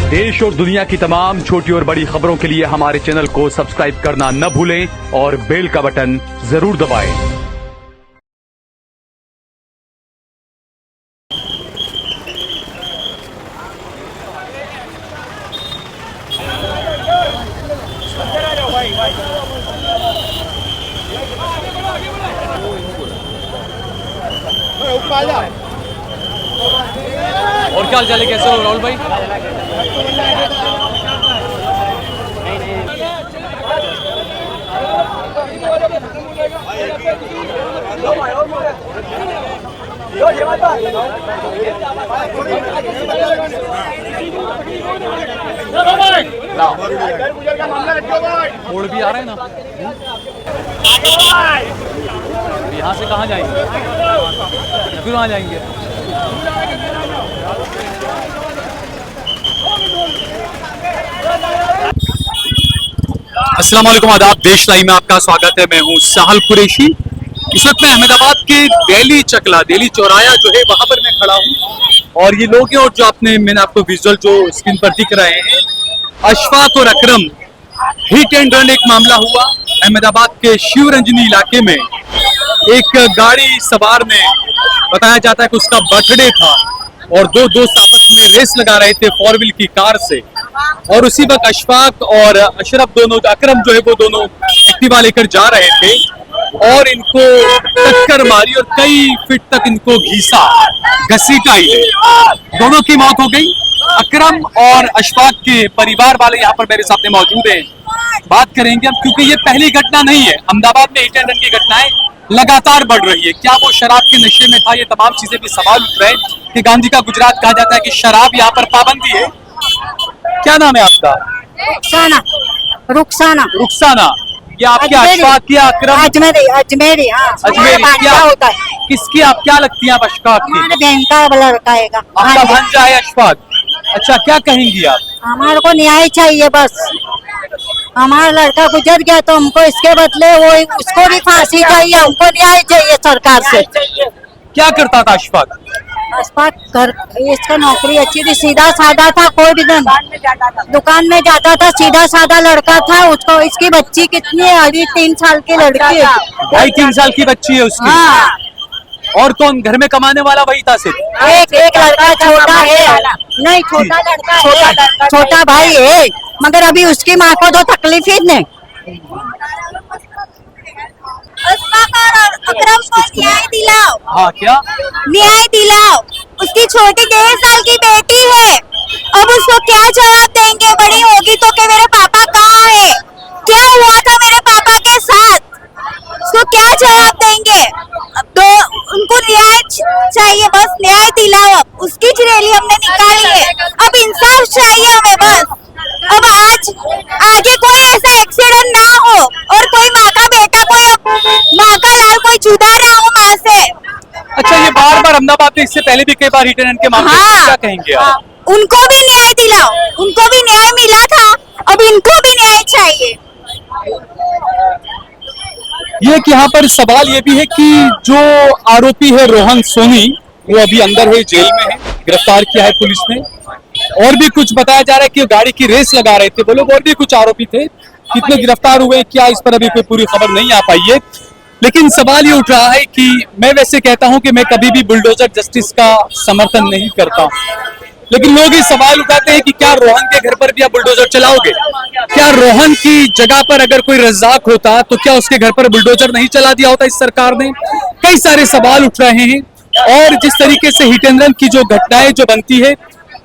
देश और दुनिया की तमाम छोटी और बड़ी खबरों के लिए हमारे चैनल को सब्सक्राइब करना न भूलें और बेल का बटन जरूर दबाएं। और क्या हाल चाल है, कैसे हो राहुल भाई? बोर्ड भी आ रहे हैं ना, यहाँ से कहाँ जाएंगे, फिर वहाँ जाएंगे। अस्सलाम वालेकुम, आदाब। देश लाइव में आपका स्वागत है। मैं हूँ साहल कुरैशी। इस वक्त मैं अहमदाबाद के दिल्ली चकला, दिल्ली चौराया जो है वहां पर मैं खड़ा हूँ और ये लोग हैं और जो मैंने आपको विजुअल जो स्क्रीन पर दिख रहे हैं, अशफाक और अकरम हिट एंड रन एक मामला हुआ अहमदाबाद के शिवरंजनी इलाके में। एक गाड़ी सवार ने, बताया जाता है कि उसका बर्थडे था और दो दोस्त आपस में रेस लगा रहे थे 4 व्हील की कार से, और उसी वक्त अशफाक और अशरफ दोनों, अकरम जो है वो दोनों एक्टिवा लेकर जा रहे थे और इनको टक्कर मारी और कई फीट तक इनको घीसा, घसीटा ही। दोनों की मौत हो गई। अकरम और अशफाक के परिवार वाले यहाँ पर मेरे सामने मौजूद हैं, बात करेंगे हम, क्योंकि ये पहली घटना नहीं है। अहमदाबाद में हिट एंड रन की घटनाएं लगातार बढ़ रही है। क्या वो शराब के नशे में था? ये तमाम चीजें भी सवाल उठ रहे हैं कि गांधी का गुजरात कहा जाता है कि शराब यहाँ पर पाबंदी है। क्या नाम है आपका? रुखसाना। रुखसाना। रुखसाना। ये आपके अशफाक या अकरम? अजमेरी। अजमेरी, हाँ। अजमेरी। क्या होता है? किसकी, आप क्या लगती हैं आप अशफाक की? हमारे बहन का लड़का है। आपका भांजा है अशफाक। अच्छा, क्या कहेंगी आप? हमारे को न्याय चाहिए बस। हमारा लड़का गुजर गया तो हमको इसके बदले वो, उसको भी फांसी चाहिए, हमको न्याय चाहिए सरकार से। क्या करता था अशफाक? अशफाक घर, इसका नौकरी अच्छी थी, सीधा साधा था, कोई भी दुकान में जाता था, सीधा साधा लड़का था। उसको, इसकी बच्ची कितनी है? अभी 3 साल की लड़की है। 2.5-3 साल की बच्ची है उसकी। हाँ। और कौन घर में कमाने वाला? वही था सिर्फ एक लड़का छोटा है, नहीं छोटा लड़का है, छोटा भाई है, मगर अभी उसकी माँ को तो तकलीफ ही नहीं। अशफाक और अकरम को न्याय दिलाओ। हाँ, क्या न्याय दिलाओ? उसकी छोटी 1.5 साल की बेटी है, अब उसको क्या जवाब देंगे? बड़ी होगी तो कि मेरे पापा कहाँ है, क्या हुआ था मेरे पापा के साथ, उसको क्या जवाब देंगे? अब तो उनको न्याय चाहिए, बस न्याय दिलाओ। अब उसकी रैली हमने निकाली है, अब इंसाफ चाहिए हमें बस। अब आगे कोई ऐसा एक्सीडेंट ना हो और कोई माँ का बेटा, कोई माँ का लाल कोई जुदा ना हो माँ से। अच्छा, ये बार बार अहमदाबाद में इससे पहले भी कई बार हिट एंड रन के मामले, क्या कहेंगे आप? उनको भी न्याय दिलाओ, उनको भी न्याय मिला था, अब इनको भी न्याय चाहिए। ये कि यहाँ पर सवाल ये भी है कि जो आरोपी है रोहन सोनी, वो अभी अंदर है, जेल में है, गिरफ्तार किया है पुलिस ने। और भी कुछ बताया जा रहा है कि गाड़ी की रेस लगा रहे थे वो लोग, और भी कुछ आरोपी थे। कितने गिरफ्तार हुए क्या, इस पर अभी कोई पूरी खबर नहीं आ पाई है। लेकिन सवाल ये उठ रहा है कि मैं वैसे कहता हूं कि मैं कभी भी बुलडोजर जस्टिस का समर्थन नहीं करता, लेकिन लोग ये सवाल उठाते हैं कि क्या रोहन के घर पर भी आप बुलडोजर चलाओगे? क्या रोहन की जगह पर अगर कोई रज्जाक होता तो क्या उसके घर पर बुलडोजर नहीं चला दिया होता इस सरकार ने? कई सारे सवाल उठ रहे हैं। और जिस तरीके से हिट एंड रन की जो घटनाएं जो बनती है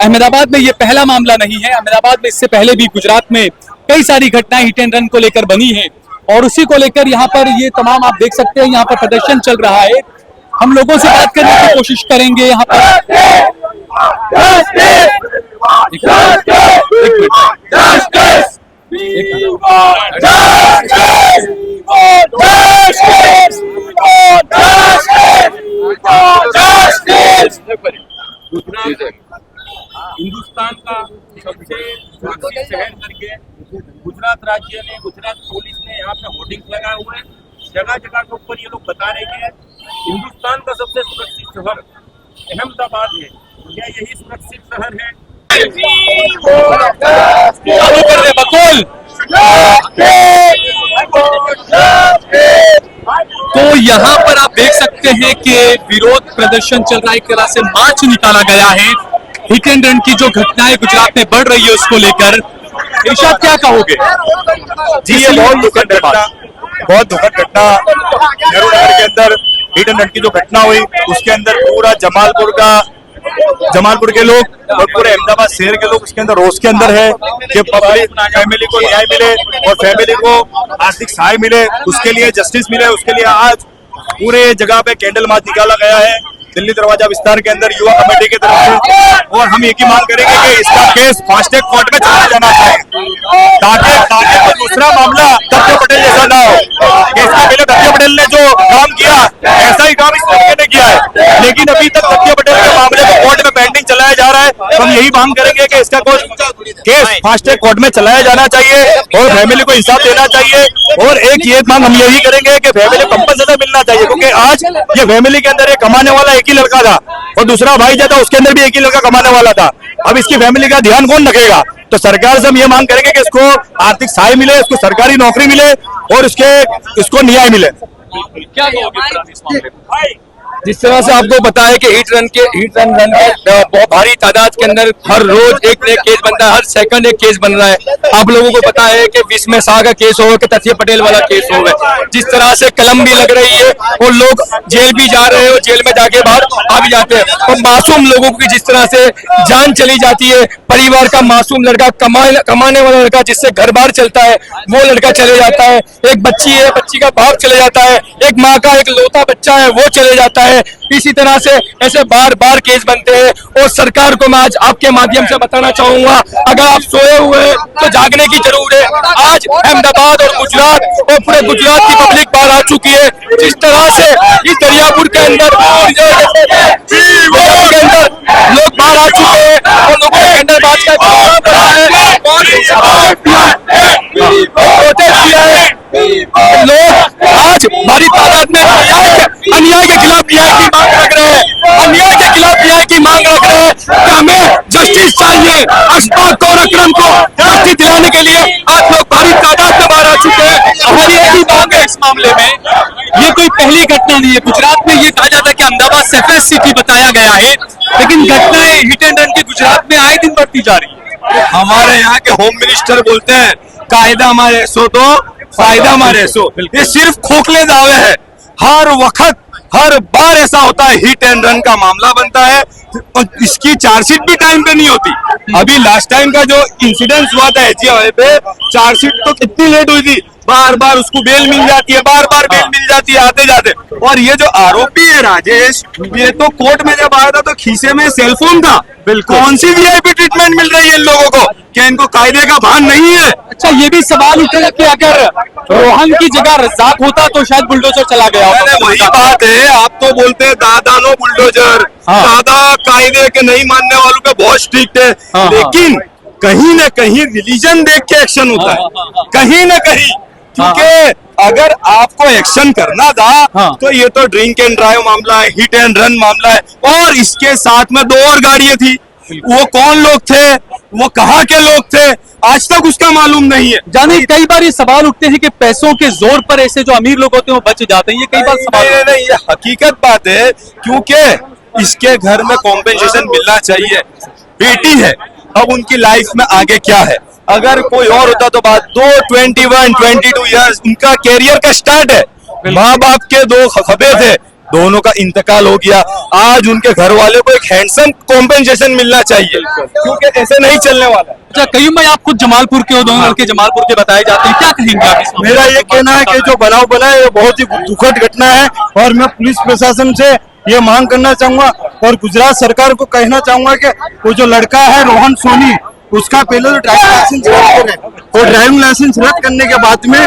अहमदाबाद में, ये पहला मामला नहीं है। अहमदाबाद में इससे पहले भी गुजरात में कई सारी घटनाएं हिट एंड रन को लेकर बनी है और उसी को लेकर यहाँ पर ये तमाम आप देख सकते हैं, यहाँ पर प्रदर्शन चल रहा है। हम लोगों से बात करने की कोशिश करेंगे यहाँ पर। हिंदुस्तान का सबसे सुरक्षित शहर करके गुजरात राज्य ने, गुजरात पुलिस ने यहाँ पे होर्डिंग्स लगाए हुए हैं। जगह जगह के ऊपर ये लोग बता रहे हैं हिंदुस्तान का सबसे सुरक्षित शहर अहमदाबाद है। क्या यही सुरक्षित शहर है? चालू कर दे बकौल। तो यहाँ पर आप देख सकते हैं कि विरोध प्रदर्शन चल रहा है, एक तरह से मार्च निकाला गया है। हिट एंड रन की जो घटनाएं गुजरात में बढ़ रही है उसको लेकर इरशाद क्या कहोगे? जी, ये बहुत दुखद घटना नेहरू नगर के अंदर हिट एंड रन की जो घटना हुई, उसके अंदर पूरा जमालपुर के लोग और पूरे अहमदाबाद शहर के लोग उसके अंदर रोष के अंदर है कि फैमिली को न्याय मिले और फैमिली को आर्थिक सहाय मिले, उसके लिए जस्टिस मिले। उसके लिए आज पूरे जगह पे कैंडल मार्च निकाला गया है दिल्ली दरवाजा विस्तार के अंदर युवा कमेटी की तरफ से। और हम एक ही मांग करेंगे कि इसका केस फास्ट ट्रैक कोर्ट में चलाया जाना चाहिए, ताकि कोई दूसरा मामला दत्ते पटेल जैसा ना हो। इसके पहले दत्ते पटेल ने जो काम किया ऐसा ही काम इस लड़के ने किया है, लेकिन अभी तक दत्ते पटेल के मामले को कोर्ट में पेंडिंग चलाया जा रहा है। तो हम यही मांग करेंगे कि इसका केस फास्ट ट्रैक कोर्ट में चलाया जाना चाहिए और फैमिली को इंसाफ देना चाहिए। और एक ये मांग हम यही करेंगे कि फैमिली को कंपनसेशन मिलना चाहिए, क्योंकि आज ये फैमिली के अंदर एक कमाने वाला एक ही लड़का था और दूसरा भाई जो था उसके अंदर भी एक ही लड़का कमाने वाला था। अब इसकी फैमिली का ध्यान कौन रखेगा? तो सरकार से हम ये मांग करेंगे कि इसको आर्थिक सहाय मिले, इसको सरकारी नौकरी मिले और इसको न्याय मिले। क्या कहोगे इस मामले में? जिस तरह से आपको पता है कि हिट रन के बहुत भारी तादाद के अंदर हर रोज एक नया केस बनता है, हर सेकंड एक केस बन रहा है। आप लोगों को पता है कि विस्मय शाह का केस हो कि तथ्य पटेल वाला केस हो गए, जिस तरह से कलम भी लग रही है और लोग जेल भी जा रहे हैं और जेल में जाके बाहर आ भी जाते हैं। और मासूम लोगों की जिस तरह से जान चली जाती है, परिवार का मासूम लड़का, कमाने वाला लड़का जिससे घर बार चलता है, वो लड़का चले जाता है। एक बच्ची है, बच्ची का बाप चले जाता है, एक माँ का एक लौता बच्चा है वो चले जाता है। इसी तरह से ऐसे बार बार केस बनते हैं। और सरकार को मैं आज आपके माध्यम से बताना चाहूंगा, अगर आप सोए हुए हैं तो जागने की जरूर है। आज अहमदाबाद और गुजरात और पूरे गुजरात की पब्लिक बाहर आ चुकी है। जिस तरह से इस दरियापुर के अंदर लोग बाहर आ चुके हैं और लोगों ने कैंडल मार्च का प्रोग्राम करा है और लोग आज बड़ी तादाद में अन्याय के खिलाफ न्याय की मांग रख रहे हैं, अन्याय के खिलाफ न्याय की मांग रख रहे हैं कि हमें जस्टिस चाहिए। अशफाक और अकरम को जस्टिस दिलाने के लिए आज लोग बड़ी तादाद में बाहर आ चुके हैं। हमारी यही मांग है इस मामले में। ये कोई पहली घटना नहीं है। गुजरात में ये कहा जाता है कि अहमदाबाद सेफेस्ट सिटी बताया गया है, लेकिन घटनाएं हिट एंड रन की गुजरात में आए दिन बढ़ती जा रही है। हमारे यहाँ के होम मिनिस्टर बोलते हैं कायदा हमारे सो तो फायदा हमारे सो। ये सिर्फ खोखले दावे हैं। हर वक्त हर बार ऐसा होता है, हिट एंड रन का मामला बनता है और इसकी चार्जशीट भी टाइम पे नहीं होती। अभी लास्ट टाइम का जो इंसिडेंस हुआ था एजी हाईवे पे, चार्जशीट तो कितनी लेट हुई थी, बार बार उसको बेल मिल जाती है, बार बार बेल मिल जाती है आते जाते। और ये जो आरोपी है राजेश, ये तो कोर्ट में जब आया था तो खीसे में सेलफोन था। कौन सी वीआईपी ट्रीटमेंट मिल रही है इन लोगों को? क्या इनको कायदे का भान नहीं है? अच्छा, ये भी सवाल उठेगा कि अगर रोहन की जगह रज्जाक होता तो शायद बुलडोजर चला गया होता। वही बात है, आप तो बोलते हैं दादा नो बुलडोजर, दादा कायदे के नहीं मानने वालों पे बहुत स्ट्रिक्ट है, लेकिन कहीं न कहीं रिलीजन देख के एक्शन होता है, कहीं न कहीं। क्योंकि अगर आपको एक्शन करना था तो ये तो ड्रिंक एंड ड्राइव मामला है, हिट एंड रन मामला है, और इसके साथ में 2 और गाड़ियां थी। वो कौन लोग थे, वो कहाँ के लोग थे, आज तक उसका मालूम नहीं है। जाने कई बार ये सवाल उठते हैं कि पैसों के जोर पर ऐसे जो अमीर लोग होते हैं वो बच जाते हैं। ये कई बार सवाल नहीं, ये हकीकत बात है, क्योंकि इसके घर में कॉम्पेंसेशन मिलना चाहिए। बेटी है, अब उनकी लाइफ में आगे क्या है? अगर कोई और होता तो बात, 21-22 इयर्स उनका कैरियर का स्टार्ट है। माँ बाप के 2 खबे थे, दोनों का इंतकाल हो गया। आज उनके घर वाले को एक हैंडसम कॉम्पेंसेशन मिलना चाहिए, क्योंकि ऐसे नहीं चलने वाला। अच्छा, कई भाई आप खुद जमालपुर के हो, दोनों लड़के जमालपुर के बताए जाते हैं, क्या कहेंगे आप इस मामले में? मेरा ये कहना है कि जो बनाव बना है ये बहुत ही दुखद घटना है और मैं पुलिस प्रशासन से ये मांग करना चाहूंगा और गुजरात सरकार को कहना चाहूंगा कि वो जो लड़का है रोहन सोनी, उसका पहले तो ड्राइविंग लाइसेंस रद्द करें और ड्राइविंग लाइसेंस रद्द करने के बाद में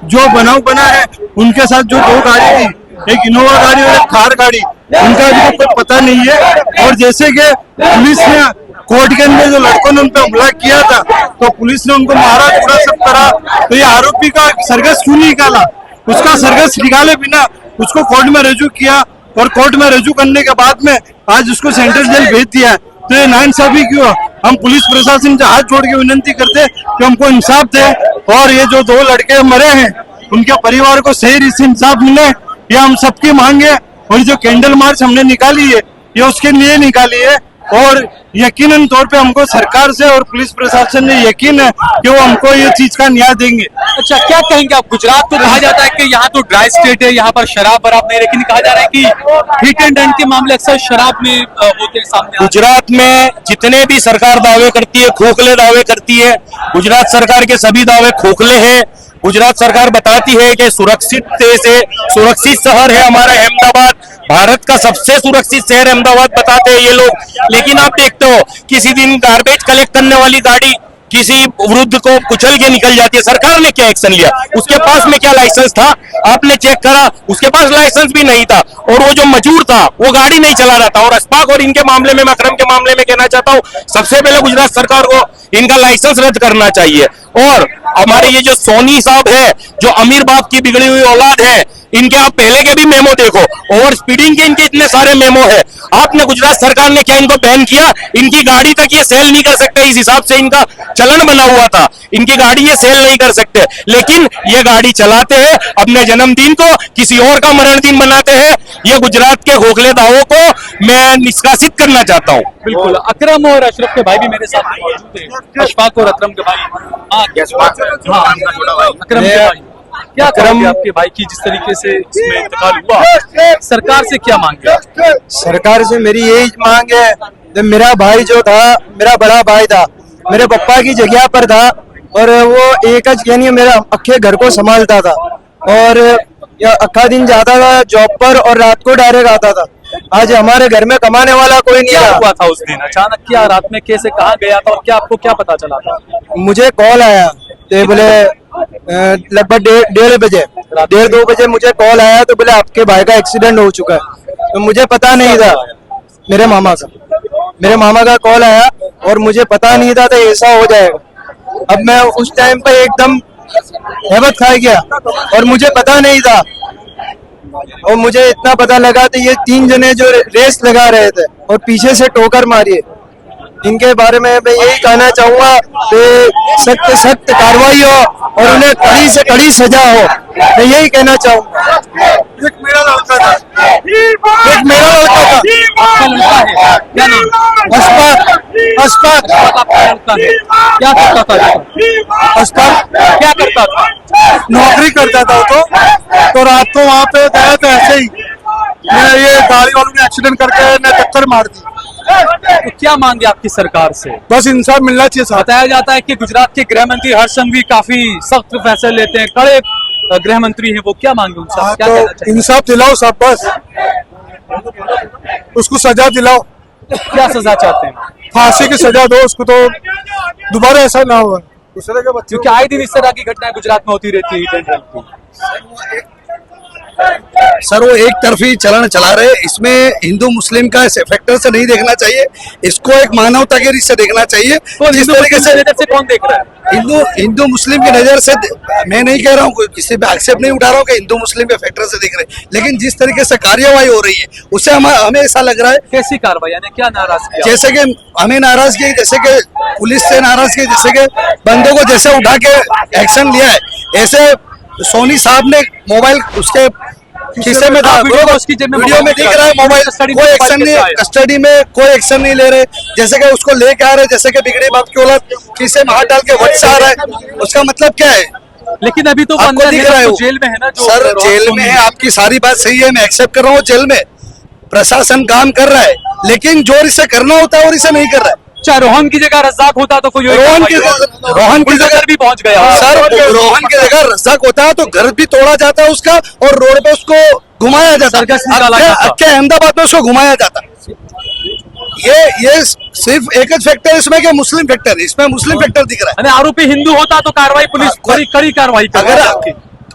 जो बनाव बना है उनके साथ जो 2 गाड़ी थी, एक इनोवा गाड़ी और एक कार गाड़ी, उनका भी कुछ पता नहीं है। और जैसे कि पुलिस ने कोर्ट के अंदर जो लड़कों ने उन पर हमला किया था तो पुलिस ने उनको मारा, पूरा सब करा, तो ये आरोपी का सरगस क्यों नहीं निकाला? उसका सरगस निकाले बिना उसको कोर्ट में रजू किया और कोर्ट में रजू करने के बाद में आज उसको सेंट्रल जेल भेज दिया। तो ये नाइंसाफी क्यों? हम पुलिस प्रशासन से हाथ जोड़ के विनती करते हैं कि हमको इंसाफ दे, और ये जो 2 लड़के मरे हैं उनके परिवार को सही से इंसाफ मिले, ये हम सबकी मांग है। और जो कैंडल मार्च हमने निकाली है ये उसके लिए निकाली है, और यकीनन तौर पे हमको सरकार से और पुलिस प्रशासन ने यकीन है कि वो हमको ये चीज का न्याय देंगे। अच्छा, क्या कहेंगे आप? गुजरात तो कहा जाता है कि यहाँ तो ड्राई स्टेट है, यहाँ पर शराब वराब नहीं, लेकिन कहा जा रहा है कि हिट एंड रन के मामले अक्सर शराब में होते हैं सामने। गुजरात में जितने भी सरकार दावे करती है, खोखले दावे करती है, गुजरात सरकार के सभी दावे खोखले हैं। गुजरात सरकार बताती है कि सुरक्षित शहर है हमारा अहमदाबाद, भारत का सबसे सुरक्षित शहर अहमदाबाद बताते हैं ये लोग। लेकिन आप देखते हो किसी दिन गार्बेज कलेक्ट करने वाली गाड़ी किसी वृद्ध को कुचल के निकल जाती है। सरकार ने क्या एक्शन लिया? उसके पास में क्या लाइसेंस था? आपने चेक करा, उसके पास लाइसेंस भी नहीं था, और वो जो मजूर था वो गाड़ी नहीं चला रहा था। और अशफाक और इनके मामले में, अकरम के मामले में कहना चाहता हूँ, सबसे पहले गुजरात सरकार को इनका लाइसेंस रद्द करना चाहिए। और हमारे ये जो सोनी साहब है, जो अमीर बाप की बिगड़ी हुई औलाद है, इनके आप पहले के भी मेमो देखो, ओवर स्पीडिंग के इनके इतने सारे मेमो है। आपने गुजरात सरकार ने क्या इनको बैन किया? इनकी गाड़ी तक ये सेल नहीं कर सकते, इस हिसाब से इनका चलन बना हुआ था। इनकी गाड़ी ये सेल नहीं कर सकते, लेकिन ये गाड़ी चलाते हैं, अपने जन्मदिन को किसी और का मरण दिन बनाते हैं। ये गुजरात के खोखले दावों को मैं निष्कासित करना चाहता हूँ। बिल्कुल, अकरम और अशरफ के भाई भी मेरे साथ मौजूद हैं। अशफाक और अकरम के भाई, अकरम के भाई, क्या करेंगे आपके भाई की जिस तरीके से इसमें इंतकाल हुआ? सरकार से क्या मांग है? सरकार से मेरी यही मांग है, जब मेरा भाई जो था, मेरा बड़ा भाई था, मेरे पापा की जगह पर था, और वो एक यानी मेरा अक्खे घर को संभालता था, और अक्खा दिन जाता था जॉब पर और रात को डायरेक्ट आता था। आज हमारे घर में कमाने वाला कोई नहीं क्या रहा। हुआ था उस दिन? अचानक क्या रात में कैसे कहाँ गया था, और क्या आपको क्या पता चला था? मुझे कॉल आया तो बोले लगभग 1:30 बजे मुझे कॉल आया, तो बोले आपके भाई का एक्सीडेंट हो चुका है। तो मुझे पता नहीं था, मेरे मामा का कॉल आया, और मुझे पता नहीं था तो ऐसा हो जाएगा। अब मैं उस टाइम पे एकदम हैबत खा गया, और मुझे पता नहीं था, और मुझे इतना पता लगा तो ये 3 जने जो रेस लगा रहे थे और पीछे से टोकर मारी, इनके बारे में मैं यही कहना चाहूंगा कि सख्त सख्त कार्रवाई हो और उन्हें कड़ी से कड़ी सजा हो। मैं यही कहना चाहूंगा। एक मेरा लड़का था, आपका लड़का है? क्या नाम? अशफाक आपका लड़का है, क्या करता था? अशफाक क्या करता था? नौकरी करता था तो रात को वहाँ पे गया तो ऐसे ही ये गाड़ी वालों ने एक्सीडेंट करके टक्कर मार दी। तो क्या मांगे आपकी सरकार से? बस इंसाफ मिलना चाहिए साहब। बताया जाता है कि गुजरात के गृह मंत्री हर्ष संघवी काफी सख्त फैसले लेते हैं, कड़े गृह मंत्री हैं, वो क्या मांगे उनसे? क्या कहना तो चाहिए? इंसाफ दिलाओ सब, बस उसको सजा दिलाओ, क्या सजा चाहते हैं? फांसी की सजा दो उसको, तो दोबारा ऐसा ना हो। दूसरे के बच्चों क्योंकि आए दिन इस तरह की घटनाएं गुजरात में होती रहती है हिट एंड रन की। सर वो एक तरफी चलन चला रहे, इसमें हिंदू मुस्लिम का इस फैक्टर से नहीं देखना चाहिए, इसको एक मानवता के रीत से देखना चाहिए। तो जिस हिंदू तरीके मुस्लिम नजर से कौन देख रहा है? हिंदू मुस्लिम की नजर से मैं नहीं कह रहा हूँ, किसी पे आक्षेप नहीं उठा रहा हूँ कि हिंदू मुस्लिम के फैक्टर से देख रहे हैं, लेकिन जिस तरीके से कार्यवाही हो रही है उससे हमें ऐसा लग रहा है कैसी कार्रवाई, यानी क्या नाराजगी? जैसे कि हमें नाराजगी, जैसे कि पुलिस से नाराजगी, जैसे कि बंदों को जैसे उठा के एक्शन लिया है, ऐसे सोनी साहब ने मोबाइल उसके खीसे में था, वीडियो में दिख रहा है मोबाइल, कोई एक्शन नहीं, कस्टडी में कोई एक्शन नहीं ले रहे, जैसे कि उसको लेके आ रहे, जैसे कि बिगड़ी बाप की औलाद खीसे में हाथ डाल के वट से आ रहा है, उसका मतलब क्या है? लेकिन अभी तो वो आपको अंदर दिख है रहा ना, है तो जेल में है ना जो सर, रोहन जेल सोनी में है, आपकी सारी बात सही है, मैं एक्सेप्ट कर रहा हूँ, जेल में प्रशासन काम कर रहा है, लेकिन जो इसे करना होता है और इसे नहीं कर रहा है। चाहे रोहन की जगह रज्जाक होता तो कोई रोहन की जगह भी पहुंच गया सर, रोहन की जगह रज्जाक होता है तो घर भी तोड़ा जाता है उसका, और रोड पे उसको घुमाया जाता है, अहमदाबाद में उसको घुमाया जाता है। ये सिर्फ एक ही फैक्टर इसमें कि मुस्लिम फैक्टर, इसमें मुस्लिम फैक्टर दिख रहा है। आरोपी हिंदू होता तो कार्रवाई पुलिस कड़ी कार्रवाई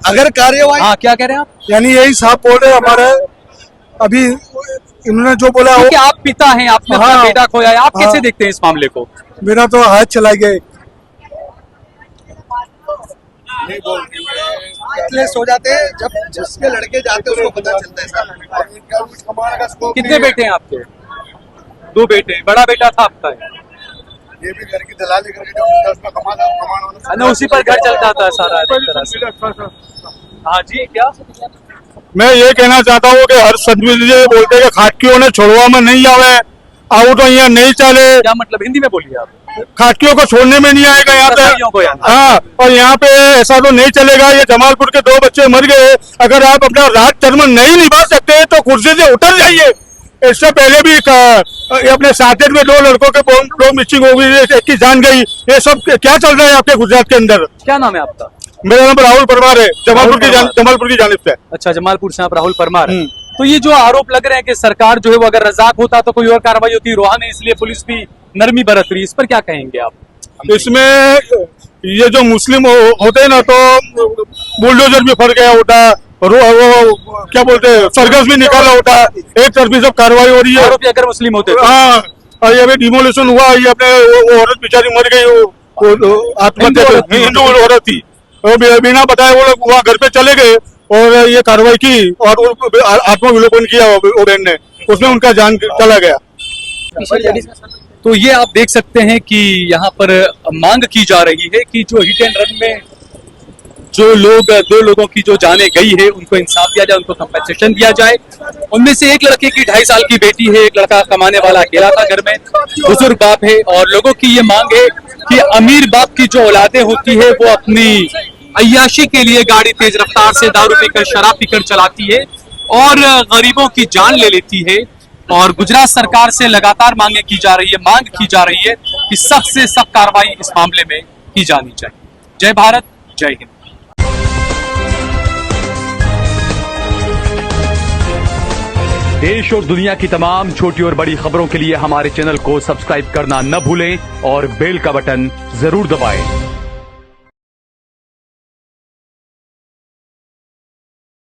अगर कार्यवाही, हाँ क्या कह रहे हैं आप? यानी यही साहब बोल रहे हमारे, अभी इन्होंने जो बोला क्योंकि आप पिता हैं, आपने अपना बेटा खोया है, आप कैसे देखते हैं इस मामले को? मेरा तो हाथ चला गया, हो जाते हैं जब जिसके लड़के जाते हैं उसको पता चलता है। कितने बेटे हैं आपके? 2 बेटे, बड़ा बेटा था आपका? ये भी घर की दलाली करके जो उसका कमाना उसी पर घर चलता था सारा एक तरह से। हाँ जी, क्या मैं ये कहना चाहता हूँ कि हर सदमी जी बोलते हैं कि खाटकियों ने छोड़वा में नहीं आवे, आओ तो यहाँ नहीं चले। क्या मतलब, हिंदी में बोलिए आप। खाटकियों को छोड़ने में नहीं आएगा यहाँ कसाईयों को पे। यहाँ। हाँ, और यहाँ पे ऐसा तो नहीं चलेगा। ये जमालपुर के 2 बच्चे मर गए, अगर आप अपना राज धर्म नहीं निभा सकते तो कुर्सी से उतर जाइए। इससे पहले भी अपने साथेर में 2 लड़कों के बॉम्ब मिसिंग हो गई, एक की जान गई। ये सब क्या चल रहा है आपके गुजरात के अंदर? क्या नाम है आपका? मेरा नाम राहुल परमार है, जमालपुर की जानिब से। अच्छा, जमालपुर से आप राहुल परमार। तो ये जो आरोप लग रहे हैं कि सरकार जो है वो अगर रजाक होता तो कोई और कार्रवाई होती, रोहन है इसलिए पुलिस भी नरमी बरत रही है, इस पर क्या कहेंगे आप? इसमें ये जो मुस्लिम होते हैं ना, तो बुलडोजर भी फर गया होता, वो क्या बोलते हैं, सर्कस भी निकाला होता, एक तरफी सब कार्रवाई हो रही है। आरोपी अगर मुस्लिम होते तो? हाँ, और ये भी डिमोलिशन हुआ, ये अपने वो औरत बेचारी मर गई, वो आत्महत्या, हिंदू औरत थी, वो बिना बताए वो लोग वहाँ घर पे चले गए और ये कार्रवाई की और आत्मविलोपन किया वो बहन ने, उसमें उनका जान चला गया। तो ये आप देख सकते हैं कि यहाँ पर मांग की जा रही है कि जो हिट एंड रन में जो लोग 2 लोगों की जो जाने गई है उनको इंसाफ दिया जाए, उनको कंपेंसेशन दिया जाए। उनमें से एक लड़के की 2.5 साल की बेटी है, एक लड़का कमाने वाला अकेला था घर में, बुजुर्ग बाप है। और लोगों की ये मांग है कि अमीर बाप की जो औलादें होती है वो अपनी अय्याशी के लिए गाड़ी तेज रफ्तार से दारू पीकर शराब पीकर चलाती है और गरीबों की जान ले लेती है। और गुजरात सरकार से लगातार मांग की जा रही है कि सख्त से सख्त कार्रवाई इस मामले में की जानी चाहिए। जय भारत, जय हिंद। देश और दुनिया की तमाम छोटी और बड़ी खबरों के लिए हमारे चैनल को सब्सक्राइब करना न भूलें और बेल का बटन जरूर दबाएं।